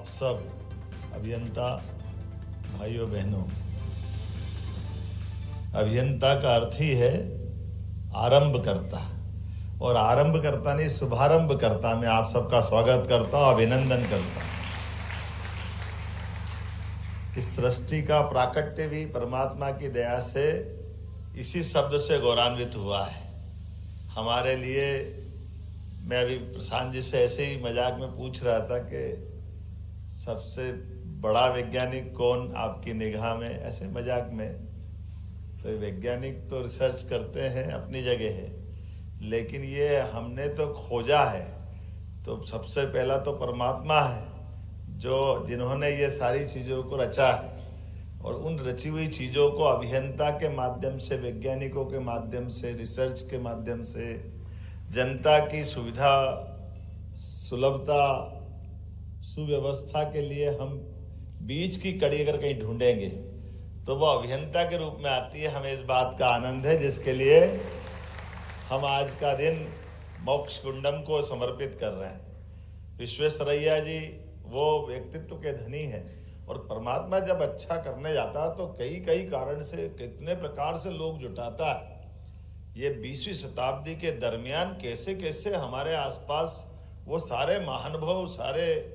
सब अभियंता भाइयों बहनों, अभियंता का अर्थ ही है आरंभ करता, और आरंभ करता नहीं शुभारंभ करता। मैं आप सबका स्वागत करता हूं, अभिनंदन करता हूं। इस सृष्टि का प्राकट्य भी परमात्मा की दया से इसी शब्द से गौरवान्वित हुआ है हमारे लिए। मैं अभी प्रशांत जी से ऐसे ही मजाक में पूछ रहा था कि सबसे बड़ा वैज्ञानिक कौन आपकी निगाह में, ऐसे मजाक में। तो वैज्ञानिक तो रिसर्च करते हैं, अपनी जगह है, लेकिन ये हमने तो खोजा है। तो सबसे पहला तो परमात्मा है जिन्होंने ये सारी चीज़ों को रचा है, और उन रची हुई चीज़ों को अभियंता के माध्यम से, वैज्ञानिकों के माध्यम से, रिसर्च के माध्यम से जनता की सुविधा, सुलभता, सुव्यवस्था के लिए हम बीच की कड़ी अगर कहीं ढूंढेंगे तो वो अभियंता के रूप में आती है। हमें इस बात का आनंद है जिसके लिए हम आज का दिन मोक्ष कुंडम को समर्पित कर रहे हैं। विश्वेश्वरैया जी वो व्यक्तित्व के धनी हैं, और परमात्मा जब अच्छा करने जाता है तो कई कई कारण से, कितने प्रकार से लोग जुटाता है। ये 20वीं शताब्दी के दरमियान कैसे कैसे हमारे आसपास वो सारे महानुभव, सारे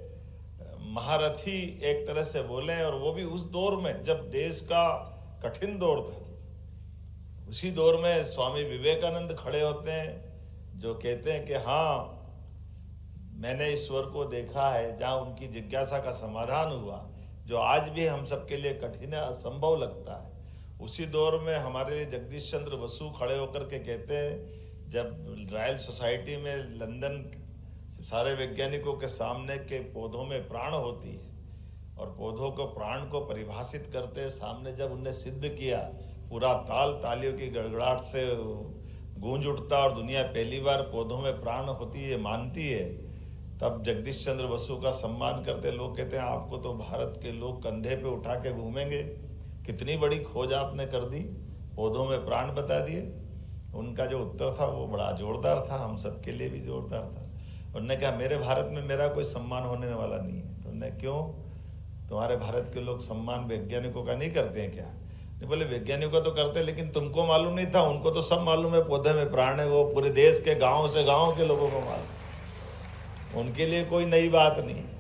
महारथी एक तरह से बोले, और वो भी उस दौर में जब देश का कठिन दौर था। उसी दौर में स्वामी विवेकानंद खड़े होते हैं जो कहते हैं कि हाँ, मैंने ईश्वर को देखा है, जहाँ उनकी जिज्ञासा का समाधान हुआ, जो आज भी हम सबके लिए कठिन है, असंभव लगता है। उसी दौर में हमारे जगदीश चंद्र बसु खड़े होकर के कहते हैं, जब रॉयल सोसाइटी में लंदन सारे वैज्ञानिकों के सामने के पौधों में प्राण होती है, और पौधों को प्राण को परिभाषित करते सामने जब उनने सिद्ध किया, पूरा तालियों की गड़गड़ाहट से गूंज उठता, और दुनिया पहली बार पौधों में प्राण होती है मानती है, तब जगदीश चंद्र बसु का सम्मान करते लोग कहते हैं, आपको तो भारत के लोग कंधे पे उठा के घूमेंगे, कितनी बड़ी खोज आपने कर दी, पौधों में प्राण बता दिए। उनका जो उत्तर था वो बड़ा जोरदार था, हम सबके लिए भी जोरदार था। उन्होंने कहा, मेरे भारत में मेरा कोई सम्मान होने वाला नहीं है। तो उन्होंने, क्यों, तुम्हारे भारत के लोग सम्मान वैज्ञानिकों का नहीं करते हैं क्या? नहीं, बोले वैज्ञानिकों का तो करते हैं, लेकिन तुमको मालूम नहीं था, उनको तो सब मालूम है पौधे में प्राण है, वो पूरे देश के गाँव से गाँव के लोगों को मालूम, उनके लिए कोई नई बात नहीं है।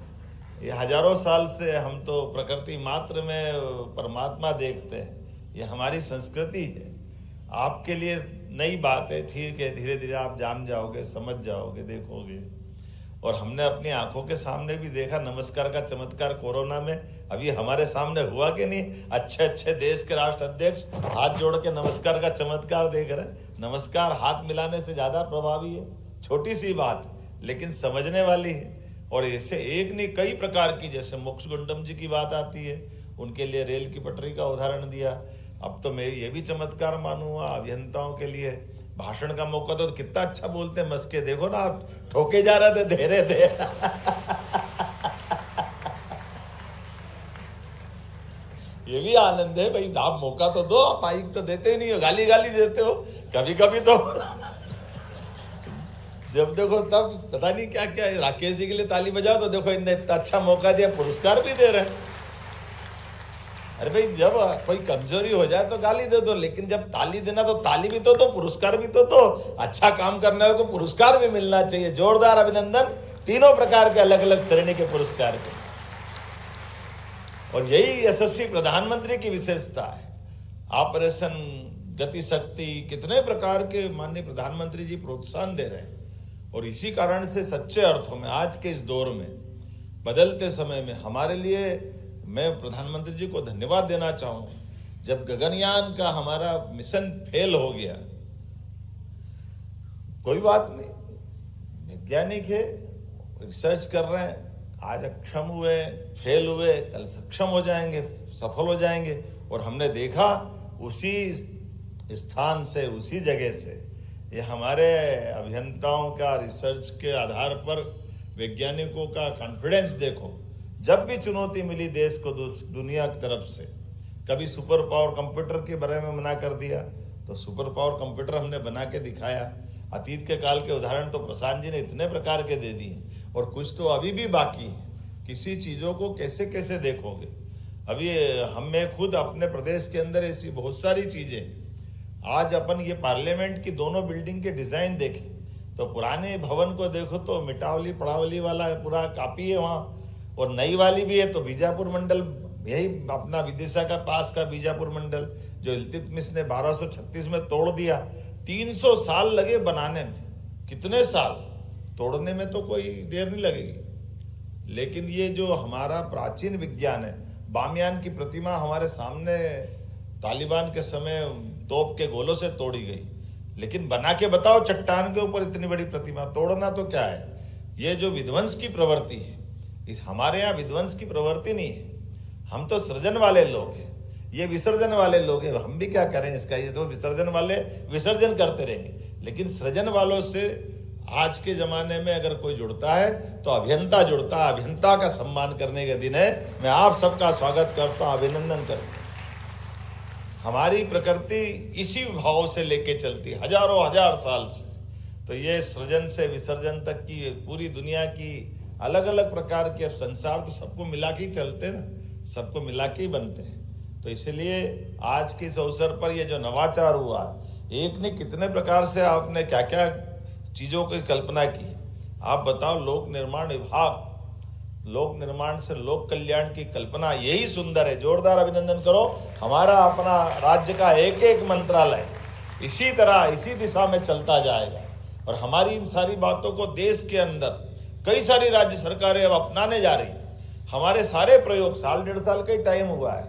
ये हजारों साल से हम तो प्रकृति मात्र में परमात्मा देखते हैं, ये हमारी संस्कृति है। आपके लिए नई बात है, ठीक है, धीरे धीरे आप जान जाओगे, समझ जाओगे, देखोगे। और हमने अपनी आंखों के सामने भी देखा नमस्कार का चमत्कार कोरोना में, अभी हमारे सामने हुआ कि नहीं। अच्छे अच्छे देश के राष्ट्र अध्यक्ष हाथ जोड़ के नमस्कार का चमत्कार देख रहे हैं। नमस्कार हाथ मिलाने से ज्यादा प्रभावी है, छोटी सी बात लेकिन समझने वाली है। और ऐसे एक नहीं कई प्रकार की, जैसे मोक्ष कुंडम जी की बात आती है, उनके लिए रेल की पटरी का उदाहरण दिया। अब तो मैं ये भी चमत्कार मानूंगा अभियंताओं के लिए। भाषण का मौका तो कितना अच्छा बोलते हैं, मस्के देखो ना, आप ठोके जा रहे थे, दे रहे थे। ये भी आनंद है भाई, आप मौका तो दो, आप माइक तो देते ही नहीं हो, गाली गाली देते हो कभी कभी तो। जब देखो तब पता नहीं क्या क्या। राकेश जी के लिए ताली बजाओ तो देखो इनने इतना अच्छा मौका दिया, पुरस्कार भी दे रहे हैं। अरे भाई, जब कोई कमजोरी हो जाए तो गाली दे दो, लेकिन जब ताली देना तो ताली भी तो पुरस्कार भी तो अच्छा काम करने वाले को पुरस्कार भी मिलना चाहिए। जोरदार अभिनंदन, तीनों प्रकार के अलग अलग श्रेणी के पुरस्कार के। और यही यशस्वी प्रधानमंत्री की विशेषता है। ऑपरेशन गति शक्ति, कितने प्रकार के माननीय प्रधानमंत्री जी प्रोत्साहन दे रहे हैं। और इसी कारण से सच्चे अर्थों में आज के इस दौर में, बदलते समय में, हमारे लिए मैं प्रधानमंत्री जी को धन्यवाद देना चाहूँ। जब गगनयान का हमारा मिशन फेल हो गया, कोई बात नहीं, वैज्ञानिक है, रिसर्च कर रहे हैं, आज अक्षम हुए, फेल हुए, कल सक्षम हो जाएंगे, सफल हो जाएंगे। और हमने देखा उसी स्थान से, उसी जगह से, ये हमारे अभियंताओं का रिसर्च के आधार पर वैज्ञानिकों का कॉन्फिडेंस देखो। जब भी चुनौती मिली देश को दुनिया की तरफ से, कभी सुपर पावर कंप्यूटर के बारे में मना कर दिया, तो सुपर पावर कंप्यूटर हमने बना के दिखाया। अतीत के काल के उदाहरण तो प्रशांत जी ने इतने प्रकार के दे दिए, और कुछ तो अभी भी बाकी है। किसी चीजों को कैसे कैसे देखोगे। अभी हमें खुद अपने प्रदेश के अंदर ऐसी बहुत सारी चीजें, आज अपन ये पार्लियामेंट की दोनों बिल्डिंग के डिजाइन देखें तो पुराने भवन को देखो तो मिटावली पड़ावली वाला पूरा कापी है वहाँ, और नई वाली भी है तो बीजापुर मंडल, यही अपना विदिशा का पास का बीजापुर मंडल जो इल्तुतमिश ने 1236 में तोड़ दिया, 300 साल लगे बनाने में। कितने साल, तोड़ने में तो कोई देर नहीं लगेगी। लेकिन ये जो हमारा प्राचीन विज्ञान है, बामियान की प्रतिमा हमारे सामने तालिबान के समय तोप के गोलों से तोड़ी गई, लेकिन बना के बताओ चट्टान के ऊपर इतनी बड़ी प्रतिमा, तोड़ना तो क्या है। ये जो विध्वंस की प्रवृत्ति है, इस हमारे यहाँ विध्वंस की प्रवृत्ति नहीं है, हम तो सृजन वाले लोग हैं, ये विसर्जन वाले लोग हैं। हम भी क्या करें इसका, ये तो विसर्जन वाले विसर्जन करते रहेंगे, लेकिन सृजन वालों से आज के जमाने में अगर कोई जुड़ता है तो अभियंता जुड़ता है। अभियंता का सम्मान करने का दिन है। मैं आप सबका स्वागत करता हूं, अभिनंदन करता हूं। हमारी प्रकृति इसी भाव से लेके चलती हजारों हजार साल से, तो ये सृजन से विसर्जन तक की पूरी दुनिया की अलग अलग प्रकार के, अब संसार तो सबको मिला के ही चलते ना, सबको मिला के ही बनते हैं। तो इसलिए आज के इस अवसर पर ये जो नवाचार हुआ, एक ने कितने प्रकार से आपने क्या क्या चीजों की कल्पना की। आप बताओ, लोक निर्माण विभाग, लोक निर्माण से लोक कल्याण की कल्पना, यही सुंदर है। जोरदार अभिनंदन करो। हमारा अपना राज्य का एक एक मंत्रालय इसी तरह इसी दिशा में चलता जाएगा, और हमारी इन सारी बातों को देश के अंदर कई सारी राज्य सरकारें अब अपनाने जा रही। हमारे सारे प्रयोग, साल 1.5 साल का ही टाइम हुआ है,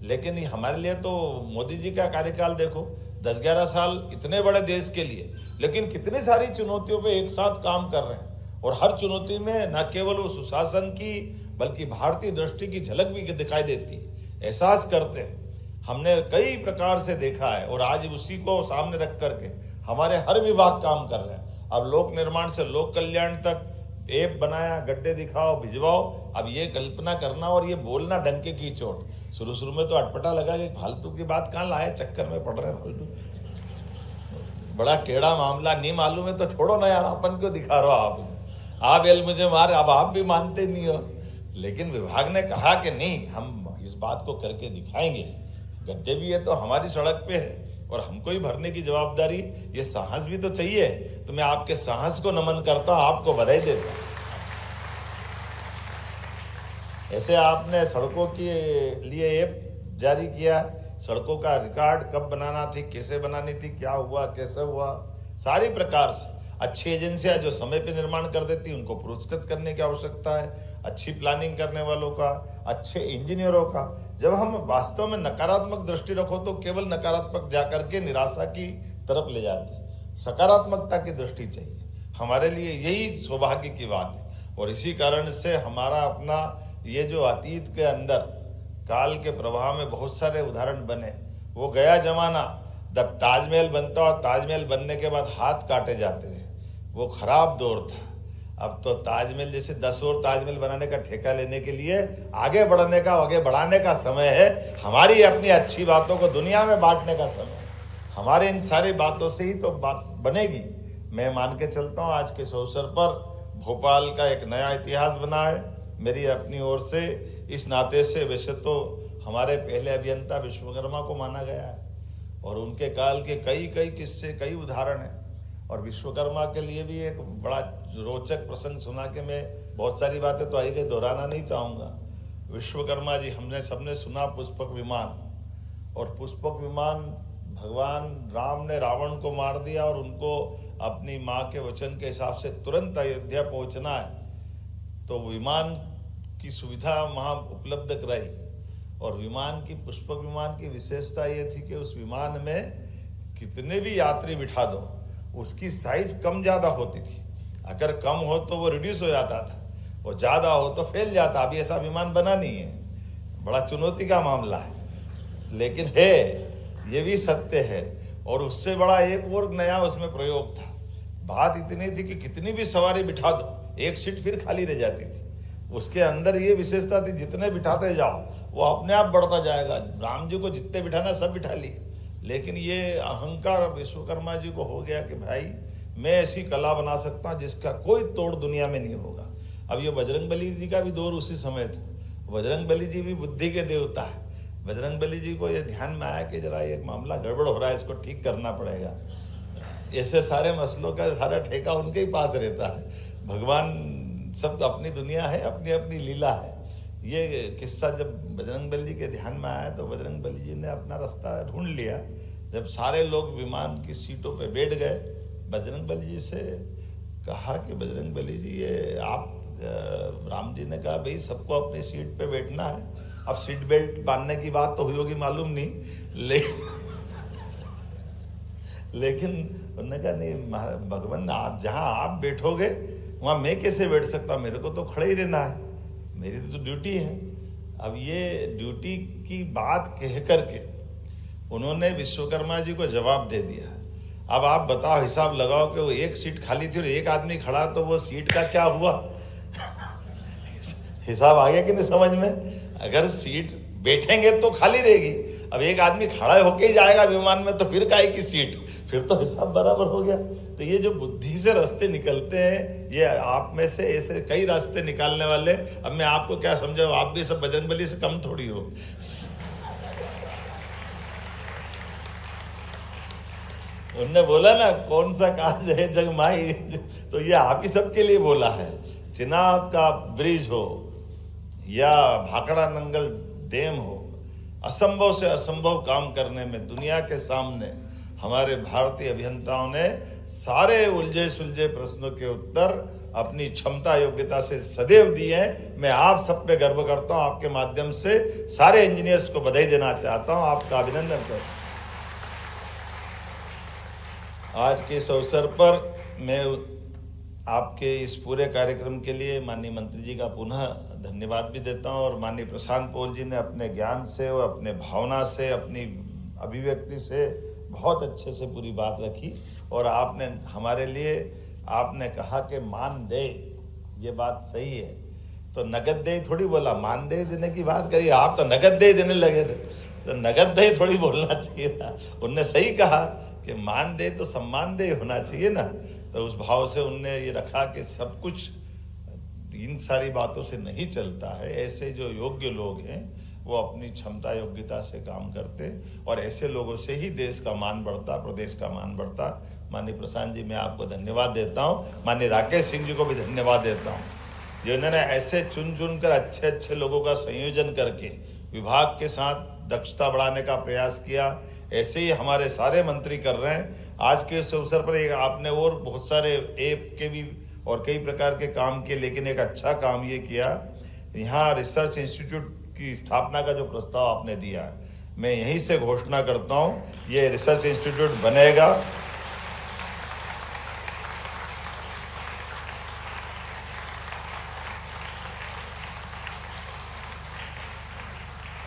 लेकिन हमारे लिए तो मोदी जी का कार्यकाल देखो, 10-11 साल इतने बड़े देश के लिए, लेकिन कितनी सारी चुनौतियों पे एक साथ काम कर रहे हैं। और हर चुनौती में न केवल वो सुशासन की बल्कि भारतीय दृष्टि की झलक भी दिखाई देती है, एहसास करते हैं। हमने कई प्रकार से देखा है, और आज उसी को सामने रख करके हमारे हर विभाग काम कर रहे हैं। अब लोक निर्माण से लोक कल्याण तक ऐप बनाया, गड्ढे दिखाओ भिजवाओ। अब ये कल्पना करना और ये बोलना डंके की चोट। शुरू में तो अटपटा लगा कि फालतू की बात कहाँ लाए, चक्कर में पड़ रहे हैं फालतू, बड़ा टेढ़ा मामला, नहीं मालूम है तो छोड़ो ना यार, अपन क्यों दिखा रहे हो आप एल मुझे मारे। अब आप भी मानते नहीं हो, लेकिन विभाग ने कहा कि नहीं, हम इस बात को करके दिखाएंगे। गड्ढे भी है तो हमारी सड़क पे है, और हमको ही भरने की जवाबदारी, ये साहस भी तो चाहिए। तो मैं आपके साहस को नमन करता हूं, आपको बधाई देता हूं। ऐसे आपने सड़कों के लिए ऐप जारी किया, सड़कों का रिकॉर्ड कब बनाना थी, कैसे बनानी थी, क्या हुआ, कैसे हुआ, सारी प्रकार से। अच्छी एजेंसियां जो समय पे निर्माण कर देती, उनको पुरस्कृत करने की आवश्यकता है। अच्छी प्लानिंग करने वालों का, अच्छे इंजीनियरों का। जब हम वास्तव में नकारात्मक दृष्टि रखो तो केवल नकारात्मक जाकर के निराशा की तरफ ले जाते हैं। सकारात्मकता की दृष्टि चाहिए, हमारे लिए यही सौभाग्य की बात है। और इसी कारण से हमारा अपना ये जो अतीत के अंदर काल के प्रभाव में बहुत सारे उदाहरण बने, वो गया जमाना जब ताजमहल बनता और ताजमहल बनने के बाद हाथ काटे जाते थे, वो खराब दौर था। अब तो ताजमहल जैसे 10 और ताजमहल बनाने का ठेका लेने के लिए आगे बढ़ने का, आगे बढ़ाने का समय है। हमारी अपनी अच्छी बातों को दुनिया में बांटने का समय है। हमारे इन सारी बातों से ही तो बात बनेगी। मैं मान के चलता हूँ आज के इस अवसर पर भोपाल का एक नया इतिहास बना है मेरी अपनी ओर से। इस नाते से वैसे तो हमारे पहले अभियंता विश्वकर्मा को माना गया है, और उनके काल के कई किस्से, कई उदाहरण हैं। और विश्वकर्मा के लिए भी एक बड़ा रोचक प्रसंग सुना के मैं बहुत सारी बातें तो आई गई, दोहराना नहीं चाहूँगा। विश्वकर्मा जी, हमने सबने सुना पुष्पक विमान, और पुष्पक विमान भगवान राम ने रावण को मार दिया, और उनको अपनी माँ के वचन के हिसाब से तुरंत अयोध्या पहुँचना है, तो विमान की सुविधा वहाँ उपलब्ध कराई। और विमान की, पुष्पक विमान की विशेषता ये थी कि उस विमान में कितने भी यात्री बिठा दो, उसकी साइज कम ज़्यादा होती थी। अगर कम हो तो वो रिड्यूस हो जाता था, और ज़्यादा हो तो फैल जाता। अभी ऐसा विमान बना नहीं है, बड़ा चुनौती का मामला है, लेकिन है, ये भी सत्य है। और उससे बड़ा एक और नया उसमें प्रयोग था। बात इतनी थी कि कितनी भी सवारी बिठा दो, एक सीट फिर खाली रह जाती थी। उसके अंदर ये विशेषता थी, जितने बिठाते जाओ वो अपने आप बढ़ता जाएगा। राम जी को जितने बिठाना सब बिठा लिए, लेकिन ये अहंकार विश्वकर्मा जी को हो गया कि भाई मैं ऐसी कला बना सकता हूँ जिसका कोई तोड़ दुनिया में नहीं होगा। अब ये बजरंगबली जी का भी दौर उसी समय था। बजरंगबली जी भी बुद्धि के देवता है। बजरंगबली जी को ये ध्यान में आया कि जरा एक मामला गड़बड़ हो रहा है, इसको ठीक करना पड़ेगा। ऐसे सारे मसलों का सारा ठेका उनके ही पास रहता है। भगवान सब अपनी दुनिया है, अपनी अपनी लीला है। ये किस्सा जब बजरंगबली जी के ध्यान में आया तो बजरंगबली जी ने अपना रास्ता ढूंढ लिया। जब सारे लोग विमान की सीटों पे बैठ गए, बजरंगबली जी से कहा कि बजरंगबली जी ये आप राम जी ने कहा भाई सबको अपनी सीट पे बैठना है। अब सीट बेल्ट बांधने की बात तो हुई होगी मालूम नहीं, लेकिन उन्होंने कहा नहीं भगवान, आप जहां आप बैठोगे वहां मैं कैसे बैठ सकता, मेरे को तो खड़े ही रहना है, मेरी तो ड्यूटी है। अब ये ड्यूटी की बात कह करके उन्होंने विश्वकर्मा जी को जवाब दे दिया। अब आप बताओ, हिसाब लगाओ कि वो एक सीट खाली थी और एक आदमी खड़ा, तो वो सीट का क्या हुआ? हिसाब आ गया कि नहीं समझ में? अगर सीट बैठेंगे तो खाली रहेगी, अब एक आदमी खड़ा होके ही जाएगा विमान में, तो फिर काहे की सीट? फिर तो हिसाब बराबर हो गया। तो ये जो बुद्धि से रास्ते निकलते हैं, ये आप में से ऐसे कई रास्ते निकालने वाले। अब मैं आपको क्या समझाऊं, आप भी सब बजरंगबली से कम थोड़ी हो। उनने बोला ना, कौन सा काज है जग माई, तो ये आप ही सबके लिए बोला है। चिनाब का ब्रिज हो या भाखड़ा नंगल डैम हो, असंभव से असंभव काम करने में दुनिया के सामने हमारे भारतीय अभियंताओं ने सारे उलझे सुलझे प्रश्नों के उत्तर अपनी क्षमता योग्यता से सदैव दिए हैं। मैं आप सब पे गर्व करता हूं। आपके माध्यम से सारे इंजीनियर्स को बधाई देना चाहता हूं, आपका अभिनंदन करता हूं। आज के इस अवसर पर मैं आपके इस पूरे कार्यक्रम के लिए माननीय मंत्री जी का पुनः धन्यवाद भी देता हूं, और माननीय प्रशांत पॉल जी ने अपने ज्ञान से और अपने भावना से, अपनी अभिव्यक्ति से बहुत अच्छे से पूरी बात रखी। और आपने हमारे लिए आपने कहा कि मानदेय, ये बात सही है, तो नगद देय थोड़ी बोला, मानदेय देने की बात करी। आप तो नगद देय देने लगे थे, तो नगद देय थोड़ी बोलना चाहिए था। उनने सही कहा कि मानदेय तो सम्मानदेय होना चाहिए ना। तो उस भाव से उनने ये रखा कि सब कुछ इन सारी बातों से नहीं चलता है। ऐसे जो योग्य लोग हैं वो अपनी क्षमता योग्यता से काम करते, और ऐसे लोगों से ही देश का मान बढ़ता, प्रदेश का मान बढ़ता। माननीय प्रशांत जी, मैं आपको धन्यवाद देता हूँ। माननीय राकेश सिंह जी को भी धन्यवाद देता हूँ, जिन्होंने ऐसे चुन चुन कर अच्छे अच्छे लोगों का संयोजन करके विभाग के साथ दक्षता बढ़ाने का प्रयास किया। ऐसे ही हमारे सारे मंत्री कर रहे हैं। आज के इस अवसर पर एक आपने और बहुत सारे ऐप के भी और कई प्रकार के काम किए, लेकिन एक अच्छा काम ये किया, यहाँ रिसर्च इंस्टीट्यूट की स्थापना का जो प्रस्ताव आपने दिया है, मैं यहीं से घोषणा करता हूँ, ये रिसर्च इंस्टीट्यूट बनेगा।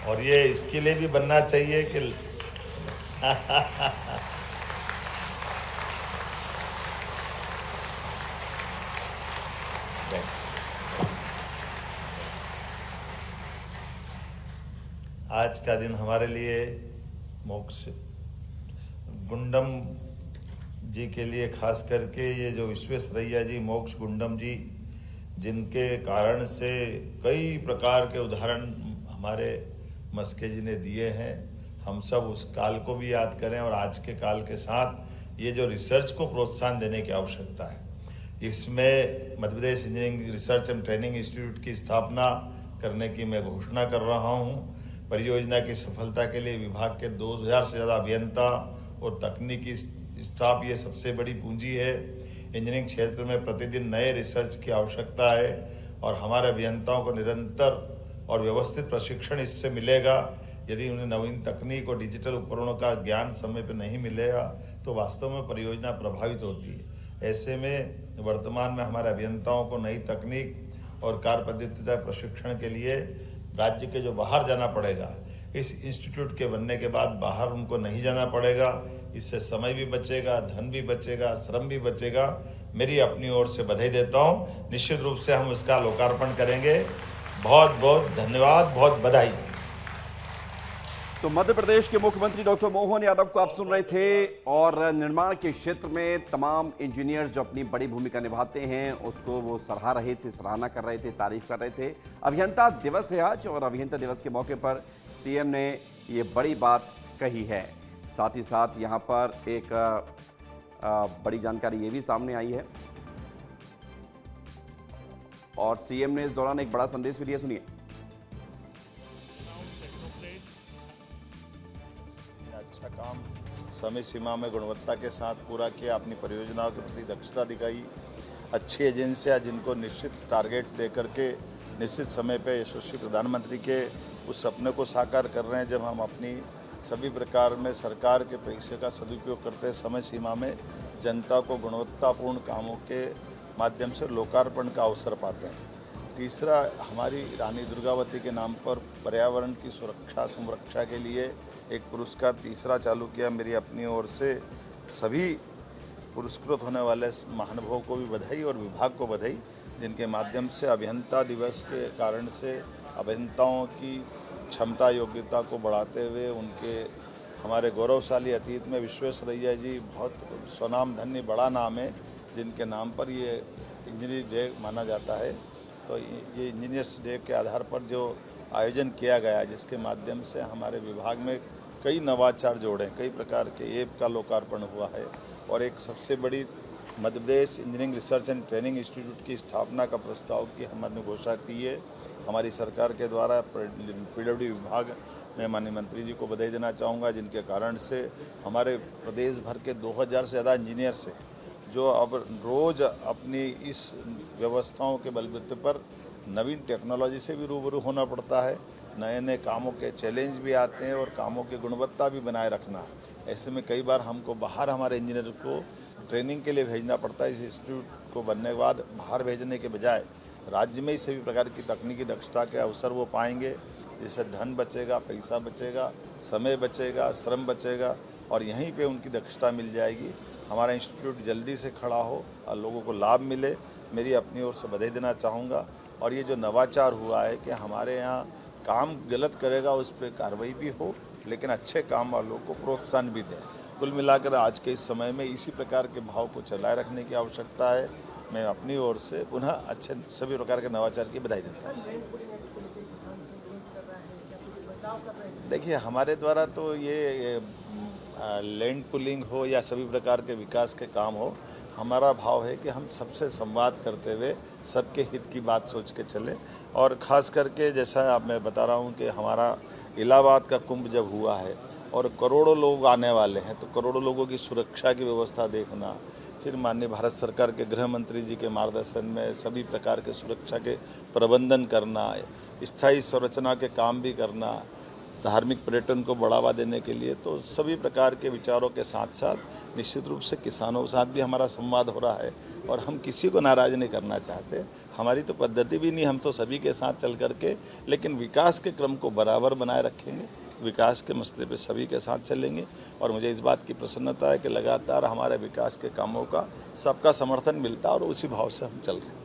और ये इसके लिए भी बनना चाहिए कि आज का दिन हमारे लिए मोक्ष गुंडम जी के लिए खास करके, ये जो विश्वेश्वरैया जी, मोक्ष गुंडम जी, जिनके कारण से कई प्रकार के उदाहरण हमारे मस्के जी ने दिए हैं, हम सब उस काल को भी याद करें और आज के काल के साथ ये जो रिसर्च को प्रोत्साहन देने की आवश्यकता है। इसमें Madhya Pradesh Engineering Research and Training Institute की स्थापना करने की मैं घोषणा कर रहा हूँ। परियोजना की सफलता के लिए विभाग के 2000 से ज़्यादा अभियंता और तकनीकी स्टाफ ये सबसे बड़ी पूंजी है। इंजीनियरिंग क्षेत्र में प्रतिदिन नए रिसर्च की आवश्यकता है, और हमारे अभियंताओं को निरंतर और व्यवस्थित प्रशिक्षण इससे मिलेगा। यदि उन्हें नवीन तकनीक और डिजिटल उपकरणों का ज्ञान समय पर नहीं मिलेगा तो वास्तव में परियोजना प्रभावित होती है। ऐसे में वर्तमान में हमारे अभियंताओं को नई तकनीक और कार्य पद्धति प्रशिक्षण के लिए राज्य के जो बाहर जाना पड़ेगा, इस इंस्टीट्यूट के बनने के बाद बाहर उनको नहीं जाना पड़ेगा। इससे समय भी बचेगा, धन भी बचेगा, श्रम भी बचेगा। मेरी अपनी ओर से बधाई देता हूँ। निश्चित रूप से हम उसका लोकार्पण करेंगे। बहुत बहुत धन्यवाद, बहुत बधाई। तो मध्य प्रदेश के मुख्यमंत्री डॉक्टर मोहन यादव को आप सुन रहे थे और निर्माण के क्षेत्र में तमाम इंजीनियर्स जो अपनी बड़ी भूमिका निभाते हैं उसको वो सराहा रहे थे, सराहना कर रहे थे, तारीफ कर रहे थे। अभियंता दिवस है आज और अभियंता दिवस के मौके पर सीएम ने ये बड़ी बात कही है। साथ ही साथ यहाँ पर एक बड़ी जानकारी ये भी सामने आई है और सीएम ने इस दौरान एक बड़ा संदेश भी दिया, सुनिए। अच्छा काम समय सीमा में गुणवत्ता के साथ पूरा किया, अपनी परियोजनाओं के प्रति दक्षता दिखाई। अच्छी एजेंसियां जिनको निश्चित टारगेट दे करके निश्चित समय पे यशस्वी प्रधानमंत्री के उस सपने को साकार कर रहे हैं, जब हम अपनी सभी प्रकार में सरकार के पैसे का सदुपयोग करते समय सीमा में जनता को गुणवत्तापूर्ण कामों के माध्यम से लोकार्पण का अवसर पाते हैं। तीसरा, हमारी रानी दुर्गावती के नाम पर पर्यावरण की सुरक्षा संरक्षा के लिए एक पुरस्कार तीसरा चालू किया। मेरी अपनी ओर से सभी पुरस्कृत होने वाले महानुभावों को भी बधाई और विभाग को बधाई, जिनके माध्यम से अभियंता दिवस के कारण से अभियंताओं की क्षमता योग्यता को बढ़ाते हुए उनके हमारे गौरवशाली अतीत में विश्वेश्वरैया जी बहुत स्वनाम धन्य बड़ा नाम है, जिनके नाम पर ये इंजीनियरिंग डे माना जाता है। तो ये इंजीनियर्स डे के आधार पर जो आयोजन किया गया, जिसके माध्यम से हमारे विभाग में कई नवाचार जोड़े, कई प्रकार के ऐप का लोकार्पण हुआ है और एक सबसे बड़ी Madhya Pradesh Engineering Research and Training Institute की स्थापना का प्रस्ताव की हमने घोषणा की है हमारी सरकार के द्वारा। पीडब्ल्यूडी विभाग में माननीय मंत्री जी को बधाई देना चाहूँगा, जिनके कारण से हमारे प्रदेश भर के 2000 से ज़्यादा इंजीनियर्स हैं जो अब रोज़ अपनी इस व्यवस्थाओं के बलबूते पर नवीन टेक्नोलॉजी से भी रूबरू होना पड़ता है। नए नए कामों के चैलेंज भी आते हैं और कामों की गुणवत्ता भी बनाए रखना है। ऐसे में कई बार हमको बाहर हमारे इंजीनियर को ट्रेनिंग के लिए भेजना पड़ता है। इस इंस्टीट्यूट को बनने के बाद बाहर भेजने के बजाय राज्य में ही सभी प्रकार की तकनीकी दक्षता के अवसर वो पाएंगे, जिससे धन बचेगा, पैसा बचेगा, समय बचेगा, श्रम बचेगा और यहीं पे उनकी दक्षता मिल जाएगी। हमारा इंस्टीट्यूट जल्दी से खड़ा हो और लोगों को लाभ मिले, मेरी अपनी ओर से बधाई देना चाहूँगा। और ये जो नवाचार हुआ है कि हमारे यहाँ काम गलत करेगा उस पर कार्रवाई भी हो, लेकिन अच्छे काम वालों को प्रोत्साहन भी दें। कुल मिलाकर आज के इस समय में इसी प्रकार के भाव को चलाए रखने की आवश्यकता है। मैं अपनी ओर से पुनः अच्छे सभी प्रकार के नवाचार की बधाई देता हूँ। देखिए, हमारे द्वारा तो ये लैंड पुलिंग हो या सभी प्रकार के विकास के काम हो, हमारा भाव है कि हम सबसे संवाद करते हुए सबके हित की बात सोच के चलें। और ख़ास करके जैसा आप मैं बता रहा हूँ कि हमारा इलाहाबाद का कुंभ जब हुआ है और करोड़ों लोग आने वाले हैं, तो करोड़ों लोगों की सुरक्षा की व्यवस्था देखना, फिर माननीय भारत सरकार के गृह मंत्री जी के मार्गदर्शन में सभी प्रकार के सुरक्षा के प्रबंधन करना, स्थायी संरचना के काम भी करना, धार्मिक पर्यटन को बढ़ावा देने के लिए, तो सभी प्रकार के विचारों के साथ साथ निश्चित रूप से किसानों के साथ भी हमारा संवाद हो रहा है और हम किसी को नाराज़ नहीं करना चाहते। हमारी तो पद्धति भी नहीं, हम तो सभी के साथ चल करके लेकिन विकास के क्रम को बराबर बनाए रखेंगे, विकास के मसले पे सभी के साथ चलेंगे। और मुझे इस बात की प्रसन्नता है कि लगातार हमारे विकास के कामों का सबका समर्थन मिलता है और उसी भाव से हम चल रहे हैं।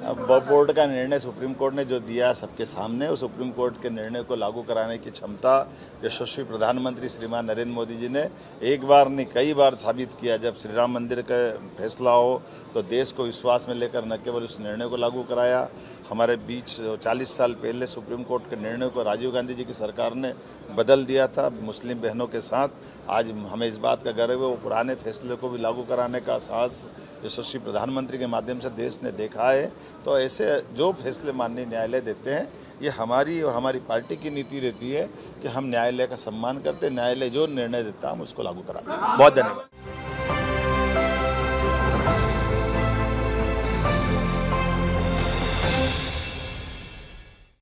वक्फ बोर्ड का निर्णय सुप्रीम कोर्ट ने जो दिया सबके सामने, उस सुप्रीम कोर्ट के निर्णय को लागू कराने की क्षमता यशस्वी प्रधानमंत्री श्रीमान नरेंद्र मोदी जी ने एक बार नहीं कई बार साबित किया। जब श्री राम मंदिर का फैसला हो तो देश को विश्वास में लेकर न केवल उस निर्णय को लागू कराया, हमारे बीच 40 साल पहले सुप्रीम कोर्ट के निर्णय को राजीव गांधी जी की सरकार ने बदल दिया था मुस्लिम बहनों के साथ। आज हमें इस बात का गर्व है वो पुराने फैसले को भी लागू कराने का साहस यशस्वी प्रधानमंत्री के माध्यम से देश ने देखा है। तो ऐसे जो फैसले माननीय न्यायालय देते हैं, ये हमारी और हमारी पार्टी की नीति रहती है कि हम न्यायालय का सम्मान करते, न्यायालय जो निर्णय देता है हम उसको लागू कराते हैं। बहुत धन्यवाद।